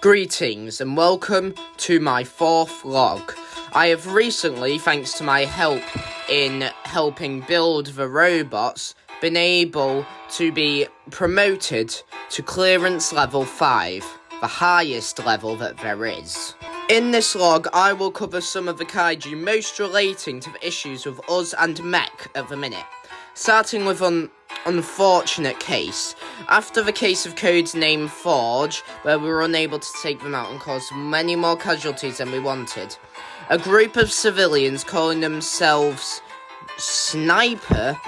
Greetings and welcome to my fourth vlog. I have recently, thanks to my help in helping build the robots, been able to be promoted to clearance level 5, the highest level that there is. In this vlog, I will cover some of the kaiju most relating to the issues with us and mech at the minute. Starting with an unfortunate case. After the case of Codename Forge, where we were unable to take them out and caused many more casualties than we wanted, a group of civilians calling themselves Sniper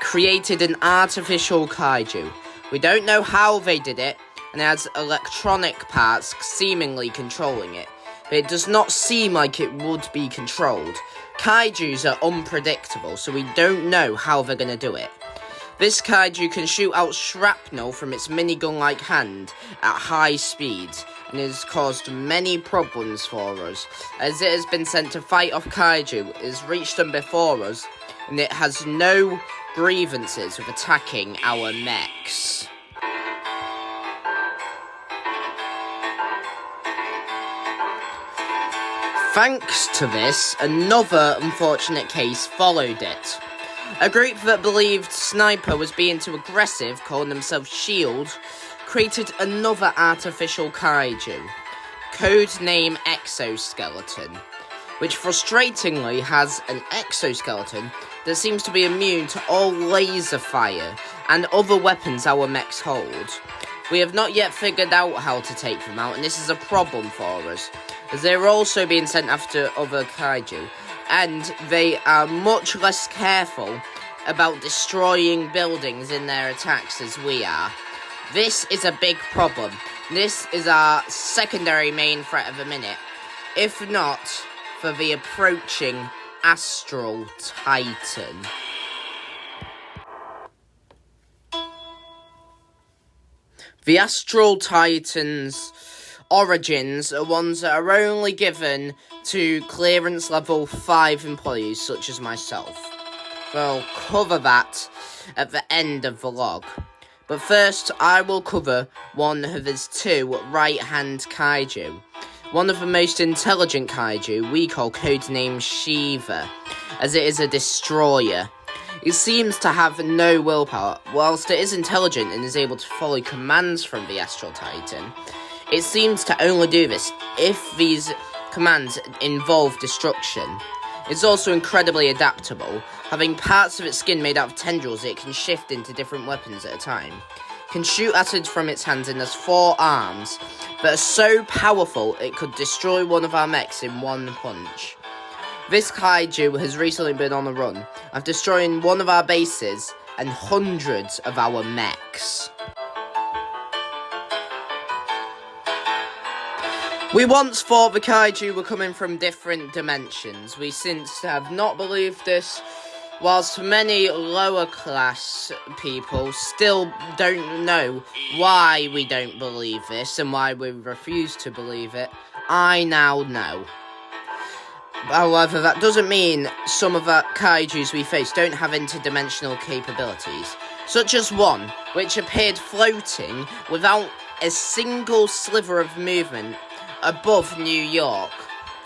created an artificial kaiju. We don't know how they did it, and it has electronic parts seemingly controlling it, but it does not seem like it would be controlled. Kaijus are unpredictable, so we don't know how they're going to do it. This kaiju can shoot out shrapnel from its minigun-like hand at high speeds, and has caused many problems for us, as it has been sent to fight off kaiju. It has reached them before us, and it has no grievances with attacking our mechs. Thanks to this, another unfortunate case followed it. A group that believed Sniper was being too aggressive, calling themselves Shield, created another artificial kaiju, codename Exoskeleton, which frustratingly has an exoskeleton that seems to be immune to all laser fire and other weapons our mechs hold. We have not yet figured out how to take them out, and this is a problem for us, as they are also being sent after other kaiju, and they are much less careful about destroying buildings in their attacks as we are. This is a big problem. This is our secondary main threat of the minute, if not for the approaching Astral Titan. The Astral Titan's origins are ones that are only given to clearance level 5 employees such as myself. We'll cover that at the end of the vlog. But first, I will cover one of his two right-hand kaiju. One of the most intelligent kaiju we call codename Shiva, as it is a destroyer. It seems to have no willpower. Whilst it is intelligent and is able to follow commands from the Astral Titan, it seems to only do this if these commands involve destruction. It's also incredibly adaptable. Having parts of its skin made out of tendrils, it can shift into different weapons at a time. It can shoot acid from its hands and has 4 arms that are so powerful it could destroy one of our mechs in one punch. This kaiju has recently been on the run after destroying one of our bases and hundreds of our mechs. We once thought the kaiju were coming from different dimensions. We since have not believed this, whilst many lower class people still don't know why we don't believe this and why we refuse to believe it. I now know. However, that doesn't mean some of the kaijus we face don't have interdimensional capabilities, such as one which appeared floating without a single sliver of movement above New York,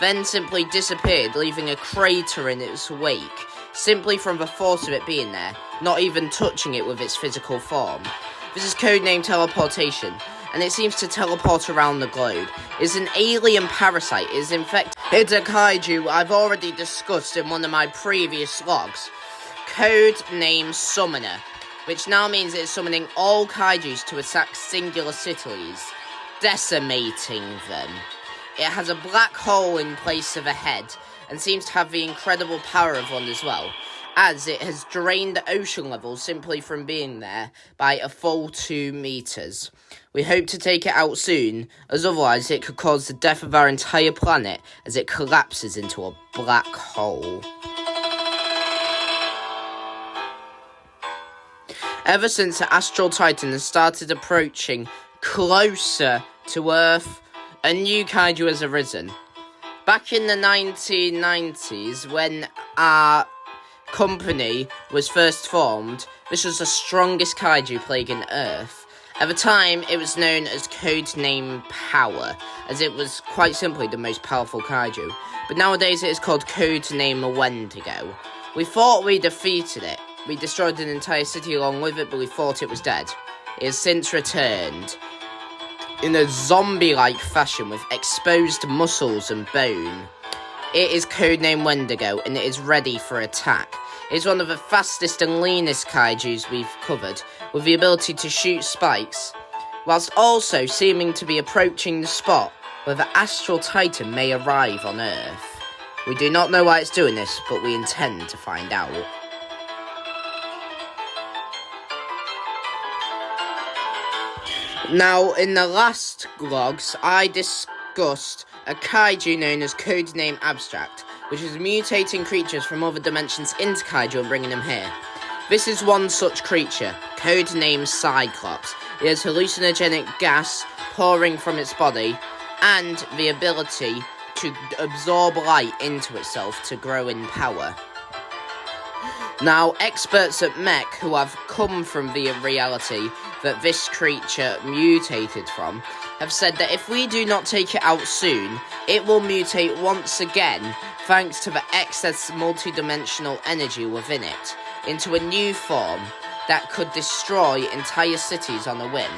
then simply disappeared, leaving a crater in its wake, simply from the force of it being there, not even touching it with its physical form. This is codenamed teleportation, and it seems to teleport around the globe. It's an alien parasite. It is infected. It's a kaiju I've already discussed in one of my previous vlogs, codename Summoner, which now means it's summoning all kaijus to attack singular cities, decimating them. It has a black hole in place of a head, and seems to have the incredible power of one as well, as it has drained the ocean levels simply from being there by a full 2 meters. We hope to take it out soon, as otherwise it could cause the death of our entire planet as it collapses into a black hole. Ever since the Astral Titan has started approaching closer to Earth, a new kaiju has arisen. Back in the 1990s, when our company was first formed, this was the strongest kaiju plaguing Earth, At the time, it was known as Codename Power, as it was quite simply the most powerful kaiju, but nowadays it is called Codename Wendigo. We thought we defeated it. We destroyed an entire city along with it, but we thought it was dead. It has since returned in a zombie-like fashion with exposed muscles and bone. It is codenamed Wendigo, and it is ready for attack. It is one of the fastest and leanest kaijus we've covered, with the ability to shoot spikes, whilst also seeming to be approaching the spot where the Astral Titan may arrive on Earth. We do not know why it's doing this, but we intend to find out. Now, in the last vlogs, I discussed a kaiju known as Codename Abstract, which is mutating creatures from other dimensions into kaiju and bringing them here. This is one such creature, codenamed Cyclops. It has hallucinogenic gas pouring from its body, and the ability to absorb light into itself to grow in power. Now, experts at mech who have come from the reality that this creature mutated from have said that if we do not take it out soon, it will mutate once again thanks to the excess multidimensional energy within it, into a new form that could destroy entire cities on a whim,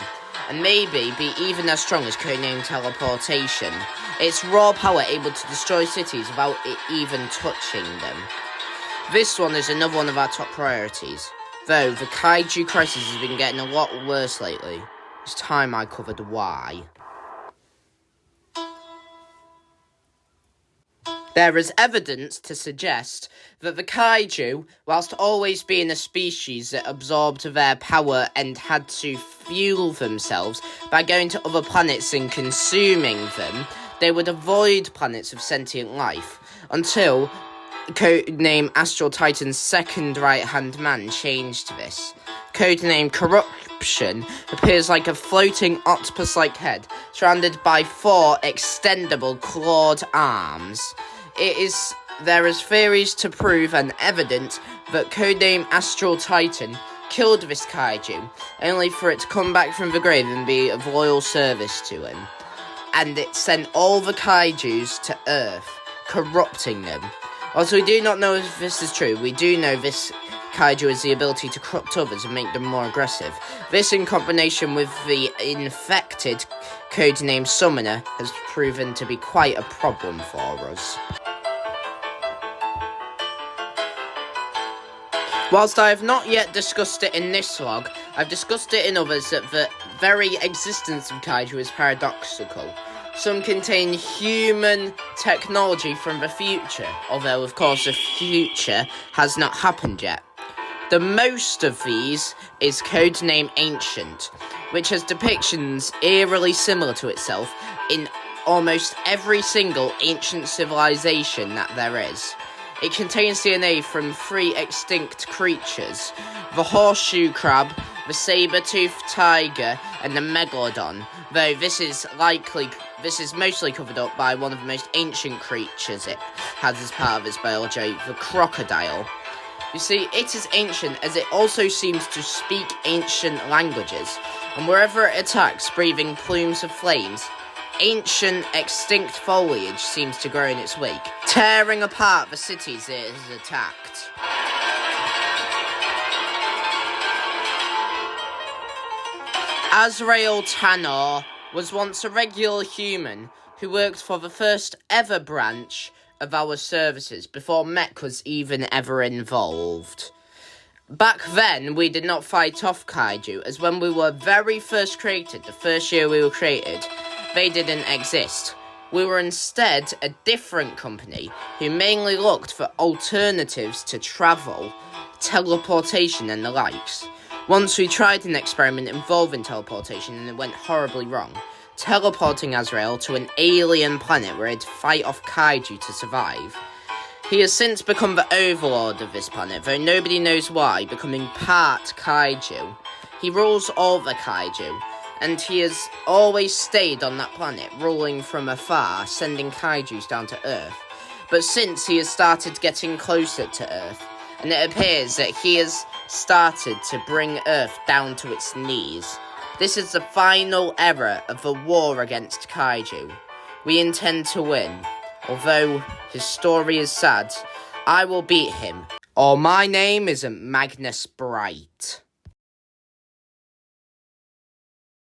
and maybe be even as strong as codename teleportation. Its raw power able to destroy cities without it even touching them. This one is another one of our top priorities, though the kaiju crisis has been getting a lot worse lately. It's time I covered why. There is evidence to suggest that the kaiju, whilst always being a species that absorbed their power and had to fuel themselves by going to other planets and consuming them, they would avoid planets of sentient life, until codename Astral Titan's second right-hand man changed this. Codename Corruption appears like a floating octopus-like head, surrounded by 4 extendable clawed arms. There is theories to prove and evidence that codename Astral Titan killed this kaiju, only for it to come back from the grave and be of loyal service to him. And it sent all the kaijus to Earth, corrupting them. Whilst we do not know if this is true, we do know this kaiju has the ability to corrupt others and make them more aggressive. This, in combination with the infected codename Summoner, has proven to be quite a problem for us. Whilst I have not yet discussed it in this vlog, I've discussed it in others that the very existence of kaiju is paradoxical. Some contain human technology from the future, although of course the future has not happened yet. The most of these is codename Ancient, which has depictions eerily similar to itself in almost every single ancient civilization that there is. It contains DNA from 3 extinct creatures: the horseshoe crab, the saber-toothed tiger, and the megalodon, though this is mostly covered up by one of the most ancient creatures it has as part of its biology, the crocodile. You see, it is ancient as it also seems to speak ancient languages, and wherever it attacks, breathing plumes of flames, ancient extinct foliage seems to grow in its wake, tearing apart the cities it has attacked. Azrael Tanor was once a regular human who worked for the first ever branch of our services before mech was even ever involved. Back then, we did not fight off kaiju, as when we were very first created, the first year we were created, they didn't exist. We were instead a different company who mainly looked for alternatives to travel, teleportation and the likes. Once we tried an experiment involving teleportation and it went horribly wrong, teleporting Azrael to an alien planet where he'd fight off kaiju to survive. He has since become the overlord of this planet, though nobody knows why, becoming part kaiju. He rules all the kaiju, and he has always stayed on that planet, ruling from afar, sending kaijus down to Earth. But since he has started getting closer to Earth, and it appears that he has started to bring Earth down to its knees. This is the final era of the war against Kaiju. We intend to win. Although his story is sad, I will beat him. Or my name is Magnus Bright.